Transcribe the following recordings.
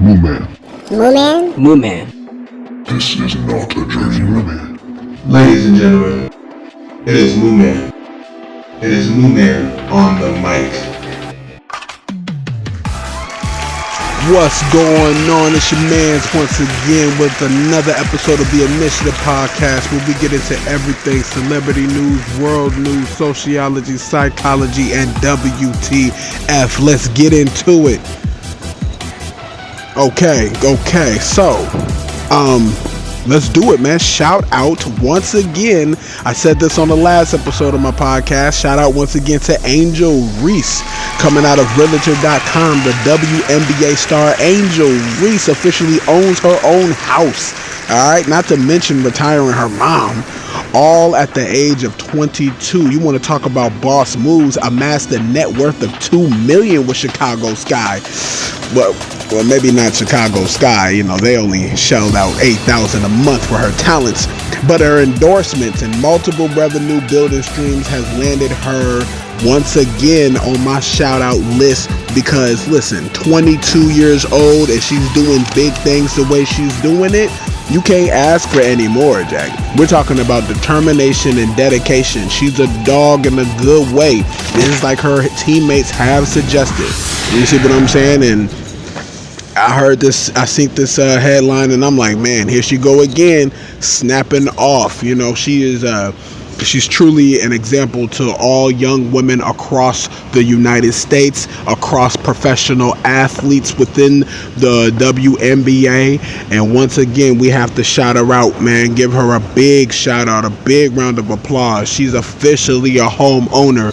Moo Man. Moo Man? Moo Man. This is not a Jersey Moo Man. Ladies and gentlemen, it is Moo Man. It is Moo Man on the mic. What's going on? It's your mans once again with another episode of the Initiative Podcast, where we get into everything celebrity news, world news, sociology, psychology, and WTF. Let's get into it. Okay, so let's do it, man. Shout out once again. I said this on the last episode of my podcast. Shout out once again to Angel Reese, coming out of Realtor.com. The WNBA star Angel Reese officially owns her own house. All right, not to mention retiring her mom, all at the age of 22. You want to talk about boss moves? Amassed a net worth of $2 million with Chicago Sky. Well, maybe not Chicago Sky. You know, they only shelled out $8,000 a month for her talents. But her endorsements and multiple revenue building streams has landed her once again on my shout out list, because listen, 22 years old and she's doing big things the way she's doing it. You can't ask for any more, Jack. We're talking about determination and dedication. She's a dog in a good way. This is like her teammates have suggested. You see what I'm saying? And I heard this, I seen this headline, and I'm like, man, here she go again, snapping off. You know, she's truly an example to all young women across the United States, across professional athletes within the WNBA. And once again, we have to shout her out, man. Give her a big shout out, a big round of applause. She's officially a homeowner.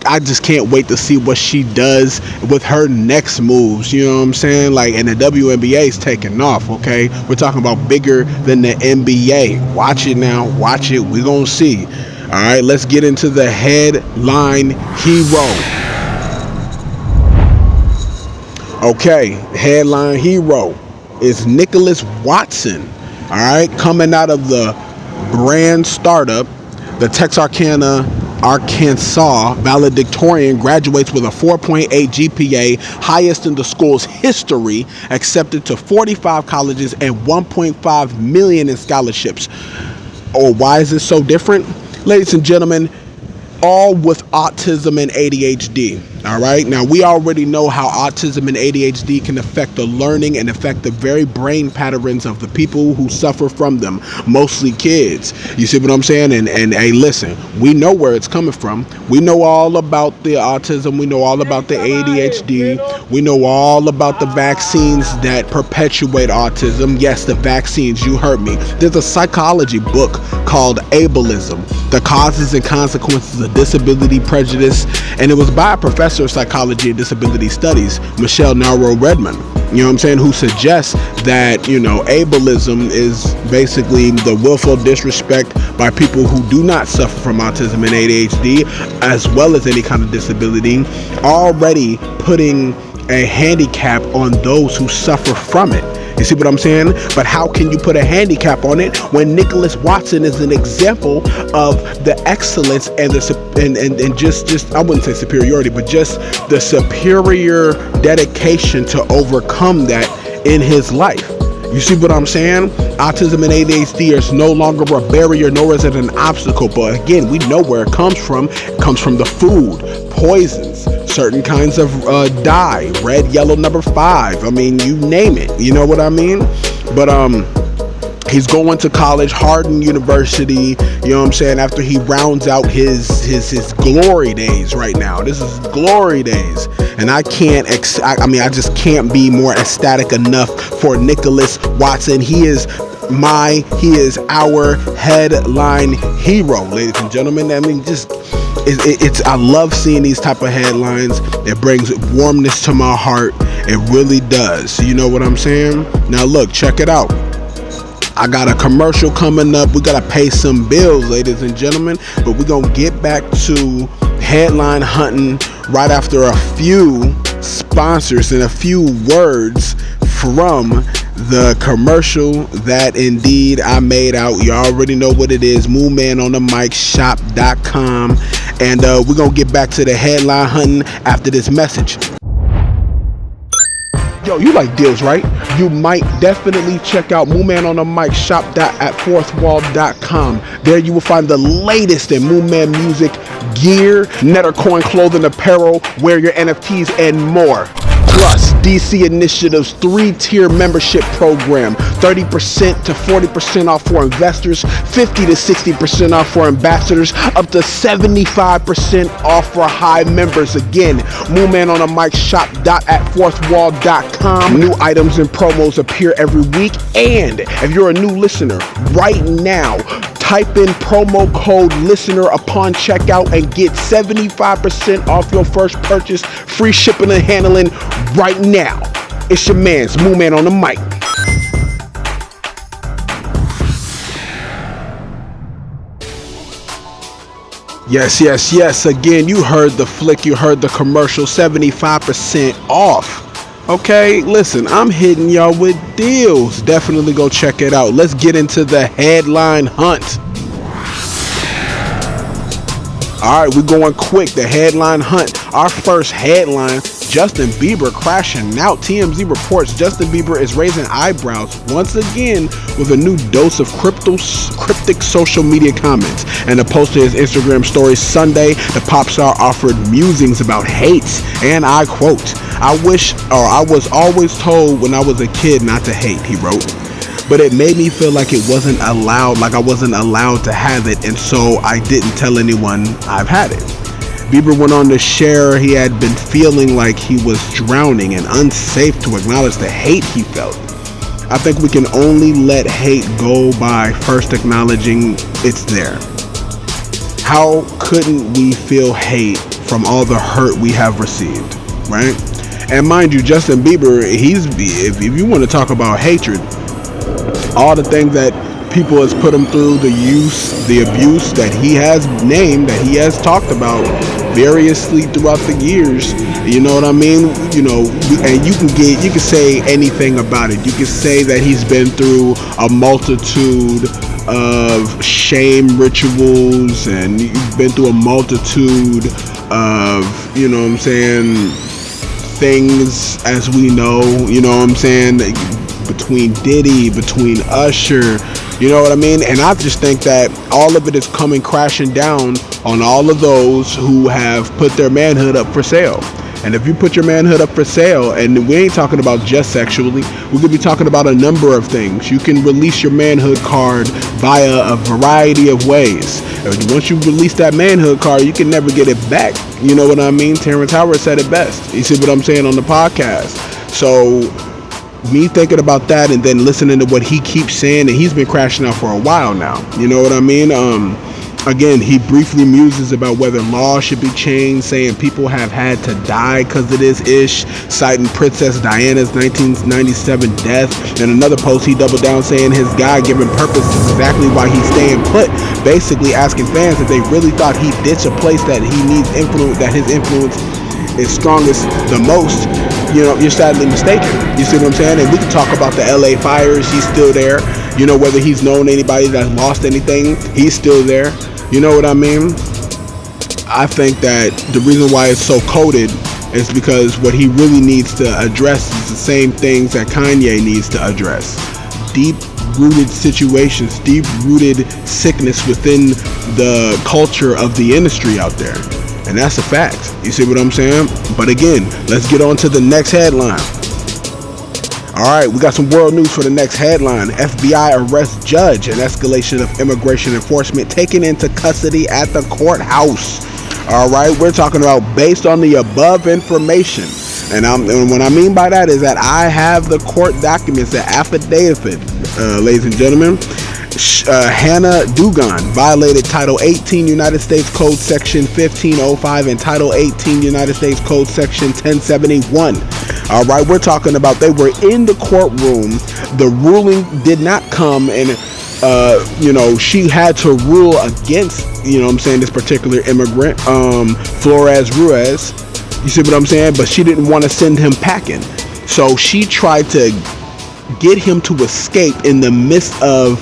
I just can't wait to see what she does with her next moves. You know what I'm saying? Like, and the WNBA is taking off, okay? We're talking about bigger than the NBA. Watch it now. Watch it. We're going to see. All right, let's get into the headline hero. Okay, headline hero is Nicholas Watson. All right, coming out of the brand startup, the Texarkana, Arkansas valedictorian graduates with a 4.8 GPA, highest in the school's history, accepted to 45 colleges and $1.5 million in scholarships. Oh, why is this so different? Ladies and gentlemen, all with autism and ADHD. All right. Now, we already know how autism and ADHD can affect the learning and affect the very brain patterns of the people who suffer from them, mostly kids. You see what I'm saying? And hey, listen, we know where it's coming from. We know all about the autism. We know all about the ADHD. We know all about the vaccines that perpetuate autism. Yes, the vaccines. You heard me. There's a psychology book called Ableism: The Causes and Consequences of Disability Prejudice, and it was by a professor of psychology and disability studies, Michelle Narrow-Redmond, you know what I'm saying, who suggests that, you know, ableism is basically the willful disrespect by people who do not suffer from autism and ADHD, as well as any kind of disability, already putting a handicap on those who suffer from it. You see what I'm saying? But how can you put a handicap on it when Nicholas Watson is an example of the excellence and the just I wouldn't say superiority, but just the superior dedication to overcome that in his life? You see what I'm saying? Autism and ADHD is no longer a barrier, nor is it an obstacle. But again, we know where it comes from. It comes from the food, poisons, certain kinds of dye, red, yellow, number 5. I mean, you name it. You know what I mean? But he's going to college, Hardin University, you know what I'm saying, after he rounds out his glory days right now. This is glory days. And I just can't be more ecstatic enough for Nicholas Watson. He is our headline hero, ladies and gentlemen. I mean, I love seeing these type of headlines. It brings warmness to my heart. It really does. You know what I'm saying? Now look, check it out. I got a commercial coming up. We got to pay some bills, ladies and gentlemen. But we're going to get back to headline hunting right after a few sponsors and a few words from the commercial that indeed I made out. You already know what it is. MooManOnTheMicShop.com. And we're going to get back to the headline hunting after this message. Yo, you like deals, right? You might definitely check out Moonman on the Mic shop at fourthwall.com. There you will find the latest in Moonman music, gear, Nettercoin clothing, apparel, wear your NFTs, and more. Plus, DC Initiative's 3-tier membership program, 30% to 40% off for investors, 50 to 60% off for ambassadors, up to 75% off for high members. Again, Moonman on the Mic shop at fourthwall.com. New items and promos appear every week. And if you're a new listener, right now, type in promo code LISTENER upon checkout and get 75% off your first purchase, free shipping and handling right now. It's your man's Moonman on the Mic. Yes. Again, you heard the flick, you heard the commercial, 75% off. Okay, listen, I'm hitting y'all with deals. Definitely go check it out. Let's get into the headline hunt. All right, we're going quick. The headline hunt. Our first headline, Justin Bieber crashing out. TMZ reports Justin Bieber is raising eyebrows once again with a new dose of cryptic social media comments. And a post to his Instagram story Sunday, the pop star offered musings about hate. And I quote, I was always told when I was a kid not to hate, he wrote. But it made me feel like it wasn't allowed, like I wasn't allowed to have it, and so I didn't tell anyone I've had it. Bieber went on to share he had been feeling like he was drowning and unsafe to acknowledge the hate he felt. I think we can only let hate go by first acknowledging it's there. How couldn't we feel hate from all the hurt we have received, right? And mind you, Justin Bieber, if you want to talk about hatred, all the things that people has put him through, the abuse that he has named, that he has talked about variously throughout the years, you know what I mean? You know, and you can say anything about it. You can say that he's been through a multitude of shame rituals, and you've been through a multitude of, you know what I'm saying, things, as we know, you know what I'm saying, between Diddy, between Usher, you know what I mean? And I just think that all of it is coming crashing down on all of those who have put their manhood up for sale. And if you put your manhood up for sale, and we ain't talking about just sexually, we could be talking about a number of things. You can release your manhood card via a variety of ways. And once you release that manhood card, you can never get it back. You know what I mean? Terrence Howard said it best. You see what I'm saying on the podcast? So me thinking about that and then listening to what he keeps saying, and he's been crashing out for a while now. You know what I mean? Again, he briefly muses about whether laws should be changed, saying people have had to die because of this ish, citing Princess Diana's 1997 death. In another post, he doubled down saying his God-given purpose is exactly why he's staying put, basically asking fans if they really thought he ditched a place that he needs influence, that his influence is strongest the most. You know, you're sadly mistaken. You see what I'm saying? And we can talk about the LA fires. He's still there. You know, whether he's known anybody that's lost anything, he's still there. You know what I mean? I think that the reason why it's so coded is because what he really needs to address is the same things that Kanye needs to address. Deep-rooted situations, deep-rooted sickness within the culture of the industry out there. And that's a fact. You see what I'm saying? But again, let's get on to the next headline. All right, we got some world news for the next headline. FBI arrests judge in escalation of immigration enforcement taken into custody at the courthouse. All right, we're talking about based on the above information. And what I mean by that is that I have the court documents, the affidavit, ladies and gentlemen. Hannah Dugan violated Title 18 United States Code Section 1505 and Title 18 United States Code Section 1071. All right, we're talking about they were in the courtroom. The ruling did not come, and she had to rule against, this particular immigrant, Flores Ruiz. You see what I'm saying? But she didn't want to send him packing, so she tried to get him to escape in the midst of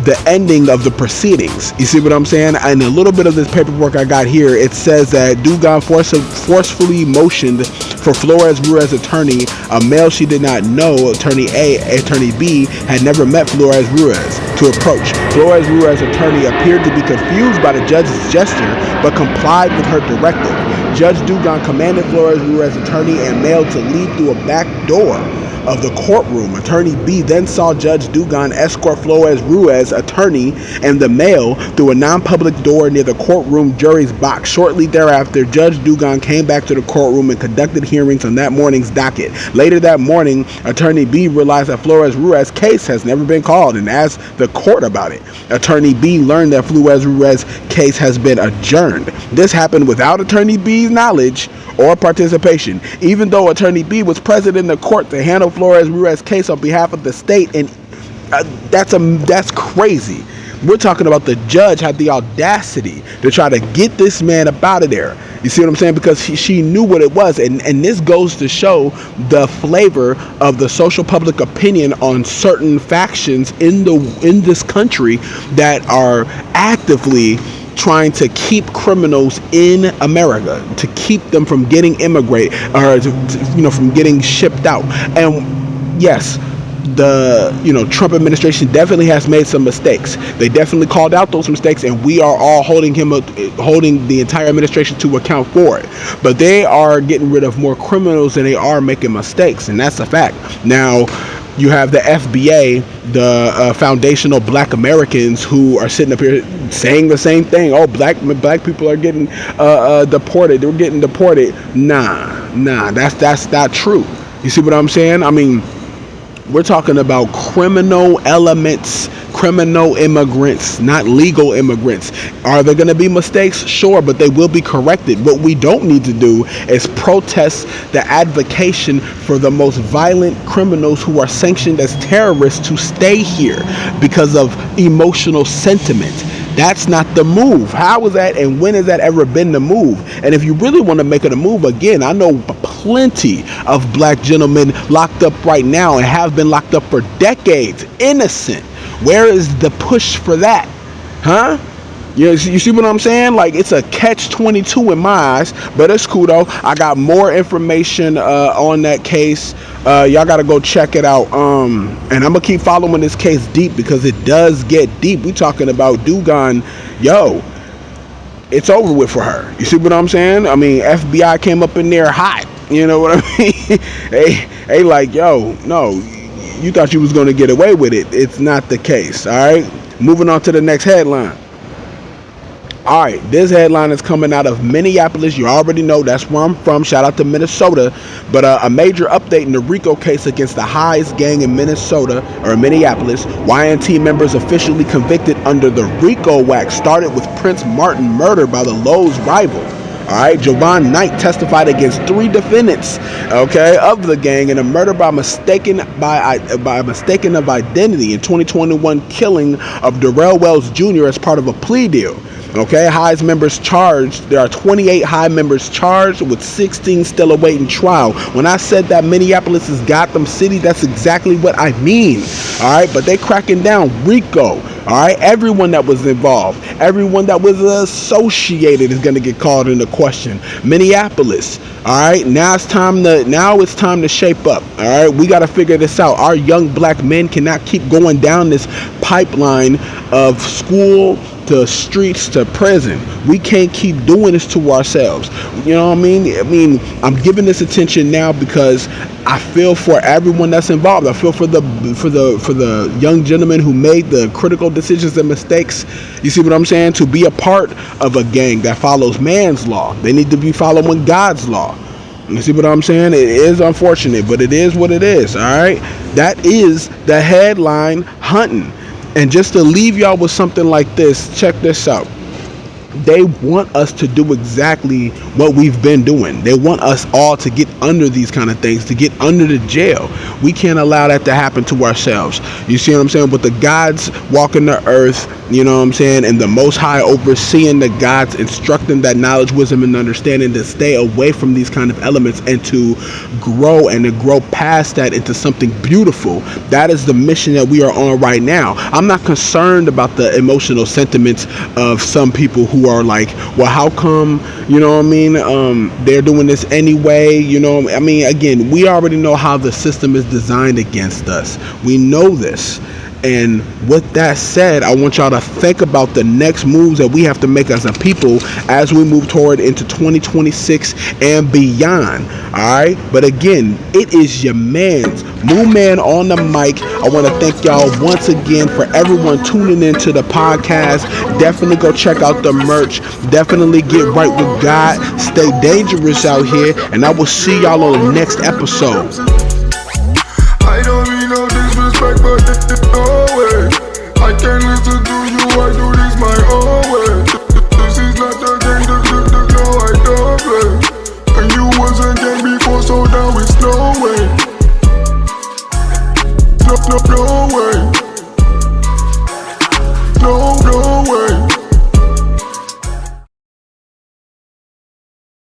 the ending of the proceedings. You see what I'm saying? And a little bit of this paperwork I got here, it says that Dugan forcefully motioned For Flores Ruiz attorney, a male she did not know, attorney attorney B, had never met Flores Ruiz to approach. Flores Ruiz attorney appeared to be confused by the judge's gesture, but complied with her directive. Judge Dugan commanded Flores Ruiz attorney and male to leave through a back door of the courtroom. Attorney B then saw Judge Dugan escort Flores Ruiz attorney and the male through a non-public door near the courtroom jury's box. Shortly thereafter, Judge Dugan came back to the courtroom and conducted hearings on that morning's docket. Later that morning, Attorney B realized that Flores Ruiz's case has never been called and asked the court about it. Attorney B learned that Flores Ruiz's case has been adjourned. This happened without Attorney B's knowledge or participation, even though Attorney B was present in the court to handle Flores Ruiz's case on behalf of the state. And that's crazy. We're talking about the judge had the audacity to try to get this man up out of there. You see what I'm saying? Because she knew what it was. And this goes to show the flavor of the social public opinion on certain factions in this country that are actively trying to keep criminals in America, to keep them from getting from getting shipped out. And yes, the Trump administration definitely has made some mistakes. They definitely called out those mistakes, and we are all holding the entire administration to account for it. But they are getting rid of more criminals than they are making mistakes, and that's a fact. Now, you have the FBA, the Foundational Black Americans, who are sitting up here saying the same thing. Oh, black people are getting deported. They're getting deported. Nah, that's not true. You see what I'm saying? I mean, we're talking about criminal elements, criminal immigrants, not legal immigrants. Are there going to be mistakes? Sure, but they will be corrected. What we don't need to do is protest the advocation for the most violent criminals who are sanctioned as terrorists to stay here because of emotional sentiment. That's not the move. How is that, and when has that ever been the move? And if you really want to make it a move, again, I know plenty of black gentlemen locked up right now and have been locked up for decades, innocent. Where is the push for that? Huh? You see what I'm saying? Like, it's a catch-22 in my eyes, but it's cool though. I got more information on that case. Y'all gotta go check it out. And I'm gonna keep following this case deep because it does get deep. We talking about Dugan, yo. It's over with for her. You see what I'm saying? I mean, FBI came up in there hot. You know what I mean? They like, yo, no, you thought you was gonna get away with it. It's not the case. All right. Moving on to the next headline. All right, this headline is coming out of Minneapolis. You already know that's where I'm from. Shout out to Minnesota. But a major update in the RICO case against the Highs gang in Minnesota, or Minneapolis. YNT members officially convicted under the RICO Act started with Prince Martin murder by the Lowe's rival. All right, Jovan Knight testified against 3 defendants, of the gang in a murder by mistaken of identity in 2021 killing of Darrell Wells Jr. as part of a plea deal. Highs members charged. There are 28 High members charged with 16 still awaiting trial. When I said that Minneapolis is Gotham City, that's exactly what I mean. All right, but they cracking down RICO. All right, everyone that was involved, everyone that was associated is going to get called into question. Minneapolis. All right, now it's time to shape up. All right, we got to figure this out. Our young black men cannot keep going down this pipeline of school to streets to prison. We can't keep doing this to ourselves. You know what I mean? I'm giving this attention now because I feel for everyone that's involved. I feel for the young gentlemen who made the critical decisions and mistakes. You see what I'm saying? To be a part of a gang that follows man's law, they need to be following God's law. You see what I'm saying? It is unfortunate, but it is what it is. All right, that is the headline hunting. And just to leave y'all with something like this, check this out. They want us to do exactly what we've been doing. They want us all to get under these kind of things, to get under the jail. We can't allow that to happen to ourselves. You see what I'm saying? With the gods walking the earth, you know what I'm saying, and the Most High overseeing the gods, instructing that knowledge, wisdom, and understanding to stay away from these kind of elements and to grow past that into something beautiful. That is the mission that we are on right now. I'm not concerned about the emotional sentiments of some people who who are like, well, how come, you know what I mean, they're doing this anyway, you know, I mean, again, we already know how the system is designed against us. We know this. And with that said, I want y'all to think about the next moves that we have to make as a people as we move toward into 2026 and beyond. Alright? But again, it is your man's Moo Man on the mic. I want to thank y'all once again for everyone tuning into the podcast. Definitely go check out the merch. Definitely get right with God. Stay dangerous out here. And I will see y'all on the next episode. I don't mean no disrespect, but no way. I can't listen to you, I do